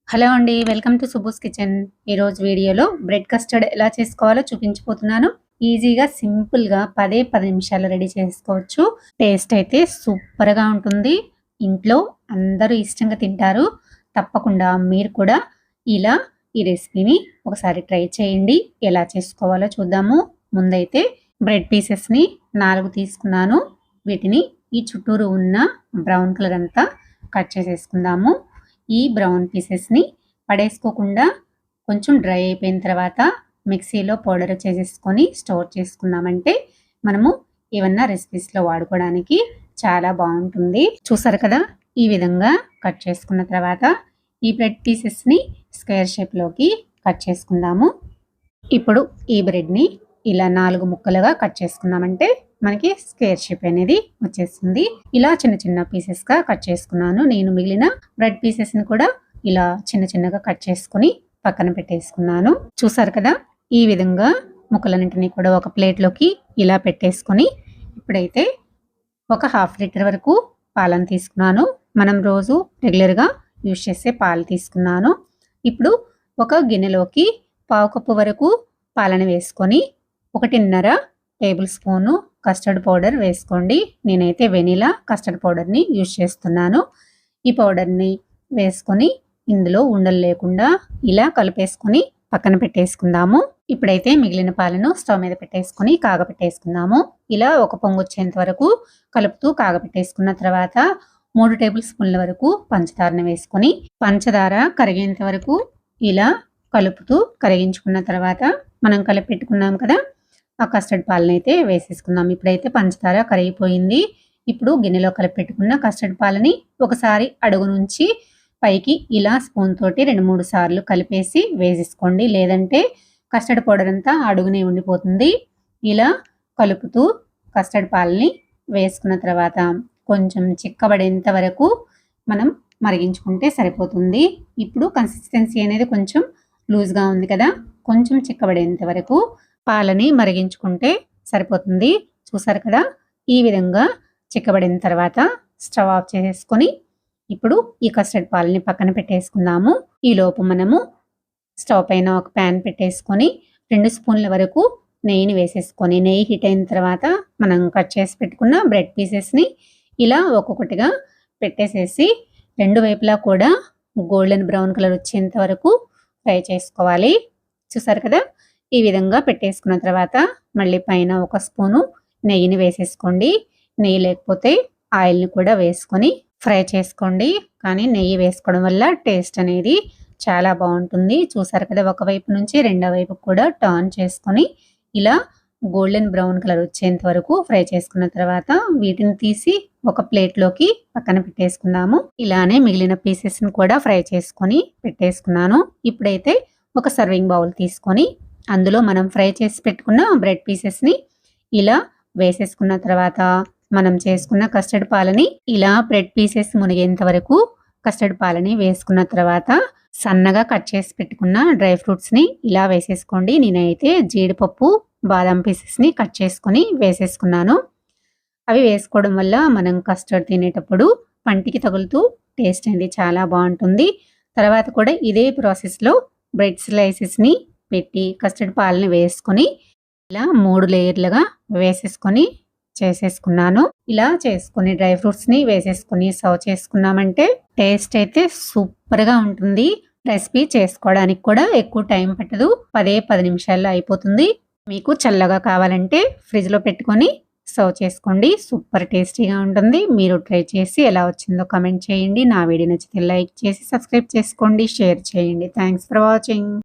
Hello అండి. Welcome to Subbu's kitchen. ఈరోజు వీడియోలో బ్రెడ్ కస్టర్డ్ ఎలా చేసుకోవాలో చూపించబోతున్నాను. ఈజీగా, సింపుల్‌గా 10 నిమిషాల్లో రెడీ చేసుకోవచ్చు. టేస్ట్ అయితే సూపర్‌గా ఉంటుంది. ఇంట్లో అందరూ ఇష్టంగా తింటారు. తప్పకుండా మీరు కూడా ఇలా ఈ రెసిపీని ఒకసారి ట్రై చేయండి. ఎలా చేసుకోవాలో చూద్దాము. ముందైతే బ్రెడ్ పీసెస్‌ని 4 తీసుకున్నాను. వీటిని ఈ చుట్టూరు ఉన్న బ్రౌన్ కలర్ అంతా కట్ చేసేసుకుందాము. ఈ బ్రౌన్ పీసెస్‌ని పడేసుకోకుండా కొంచెం డ్రై అయిపోయిన తర్వాత మిక్సీలో పౌడర్ చేసేసుకొని స్టోర్ చేసుకున్నామంటే మనము ఏమన్నా రెసిపీస్‌లో వాడుకోవడానికి చాలా బాగుంటుంది. చూసారు కదా, ఈ విధంగా కట్ చేసుకున్న తర్వాత ఈ బ్రెడ్ పీసెస్‌ని స్క్వేర్ షేప్‌లోకి కట్ చేసుకుందాము. ఇప్పుడు ఈ బ్రెడ్‌ని ఇలా 4 ముక్కలుగా కట్ చేసుకున్నామంటే మనకి స్క్వేర్ షేప్ అనేది వచ్చేస్తుంది. ఇలా చిన్న చిన్న పీసెస్‌గా కట్ చేసుకున్నాను. నేను మిగిలిన బ్రెడ్ పీసెస్‌ని కూడా ఇలా చిన్న చిన్నగా కట్ చేసుకొని పక్కన పెట్టేసుకున్నాను. చూసారు కదా, ఈ విధంగా ముక్కలన్నింటినీ కూడా ఒక ప్లేట్‌లోకి ఇలా పెట్టేసుకొని ఇప్పుడైతే ఒక 1/2 లీటర్ వరకు పాలను తీసుకున్నాను. మనం రోజు రెగ్యులర్‌గా యూజ్ చేసే పాలు తీసుకున్నాను. ఇప్పుడు ఒక గిన్నెలోకి 1/2 కప్పు వరకు పాలను వేసుకొని 1.5 టేబుల్ స్పూను కస్టర్డ్ పౌడర్ వేసుకోండి. నేనైతే వెనిలా కస్టర్డ్ పౌడర్ని యూజ్ చేస్తున్నాను. ఈ పౌడర్ని వేసుకొని ఇందులో ఉండలు లేకుండా ఇలా కలిపేసుకొని పక్కన పెట్టేసుకుందాము. ఇప్పుడైతే మిగిలిన పాలను స్టవ్ మీద పెట్టేసుకొని కాగపెట్టేసుకుందాము. ఇలా ఒక పొంగు వచ్చేంత వరకు కలుపుతూ కాగపెట్టేసుకున్న తర్వాత 3 టేబుల్ స్పూన్ల వరకు పంచదారను వేసుకొని పంచదార కరిగేంత వరకు ఇలా కలుపుతూ కరిగించుకున్న తర్వాత మనం కలిపి పెట్టుకున్నాం కదా ఆ కస్టర్డ్ పాలను అయితే వేసేసుకుందాం. ఇప్పుడైతే పంచదార కరిగిపోయింది. ఇప్పుడు గిన్నెలో కలిపి పెట్టుకున్న కస్టర్డ్ పాలని ఒకసారి అడుగు నుంచి పైకి ఇలా స్పూన్ తోటి 2-3 సార్లు కలిపేసి వేసేసుకోండి. లేదంటే కస్టర్డ్ పౌడర్ అంతా అడుగునే ఉండిపోతుంది. ఇలా కలుపుతూ కస్టర్డ్ పాలని వేసుకున్న తర్వాత కొంచెం చిక్కబడేంత వరకు మనం మరిగించుకుంటే సరిపోతుంది. ఇప్పుడు కన్సిస్టెన్సీ అనేది కొంచెం లూజ్గా ఉంది కదా, కొంచెం చిక్కబడేంత వరకు పాలని మరిగించుకుంటే సరిపోతుంది. చూసారు కదా, ఈ విధంగా చిక్కబడిన తర్వాత స్టవ్ ఆఫ్ చేసేసుకొని ఇప్పుడు ఈ కస్టర్డ్ పాలని పక్కన పెట్టేసుకుందాము. ఈలోపు మనము స్టవ్ పైన ఒక ప్యాన్ పెట్టేసుకొని 2 స్పూన్ల వరకు నెయ్యిని వేసేసుకొని నెయ్యి హీట్ అయిన తర్వాత మనం కట్ చేసి పెట్టుకున్న బ్రెడ్ పీసెస్ని ఇలా ఒక్కొక్కటిగా పెట్టేసేసి 2 వైపులా కూడా గోల్డెన్ బ్రౌన్ కలర్ వచ్చేంత వరకు ఫ్రై చేసుకోవాలి. చూసారు కదా, ఈ విధంగా పెట్టేసుకున్న తర్వాత మళ్ళీ పైన ఒక స్పూను నెయ్యిని వేసేసుకోండి. నెయ్యి లేకపోతే ఆయిల్ని కూడా వేసుకొని ఫ్రై చేసుకోండి. కానీ నెయ్యి వేసుకోవడం వల్ల టేస్ట్ అనేది చాలా బాగుంటుంది. చూసారు కదా, ఒకవైపు నుంచి రెండో వైపు కూడా టర్న్ చేసుకొని ఇలా గోల్డెన్ బ్రౌన్ కలర్ వచ్చేంత వరకు ఫ్రై చేసుకున్న తర్వాత వీటిని తీసి ఒక ప్లేట్లోకి పక్కన పెట్టేసుకుందాము. ఇలానే మిగిలిన పీసెస్ని కూడా ఫ్రై చేసుకొని పెట్టేసుకున్నాను. ఇప్పుడైతే ఒక సర్వింగ్ బౌల్ తీసుకొని అందులో మనం ఫ్రై చేసి పెట్టుకున్న బ్రెడ్ పీసెస్ని ఇలా వేసేసుకున్న తర్వాత మనం చేసుకున్న కస్టర్డ్ పాలని ఇలా బ్రెడ్ పీసెస్ మునిగేంత వరకు కస్టర్డ్ పాలని వేసుకున్న తర్వాత సన్నగా కట్ చేసి పెట్టుకున్న డ్రై ఫ్రూట్స్ని ఇలా వేసేసుకోండి. నేనైతే జీడిపప్పు, బాదం పీసెస్ని కట్ చేసుకొని వేసేసుకున్నాను. అవి వేసుకోవడం వల్ల మనం కస్టర్డ్ తినేటప్పుడు పంటికి తగులుతూ టేస్ట్ అనేది చాలా బాగుంటుంది. తర్వాత కూడా ఇదే ప్రాసెస్లో బ్రెడ్ స్లైసెస్ని పెట్టి కస్టర్డ్ పాలని వేసుకొని ఇలా 3 లేయర్లుగా వేసేసుకొని చేసేసుకున్నాను. ఇలా చేసుకుని డ్రై ఫ్రూట్స్ని వేసేసుకొని సర్వ్ చేసుకున్నామంటే టేస్ట్ అయితే సూపర్గా ఉంటుంది. రెసిపీ చేసుకోవడానికి కూడా ఎక్కువ టైం పట్టదు. 10 నిమిషాల్లో అయిపోతుంది. మీకు చల్లగా కావాలంటే ఫ్రిడ్జ్లో పెట్టుకొని సర్వ్ చేసుకోండి. సూపర్ టేస్టీగా ఉంటుంది. మీరు ట్రై చేసి ఎలా వచ్చిందో కమెంట్ చేయండి. నా వీడియో నచ్చితే లైక్ చేసి సబ్స్క్రైబ్ చేసుకోండి, షేర్ చేయండి. Thanks for watching.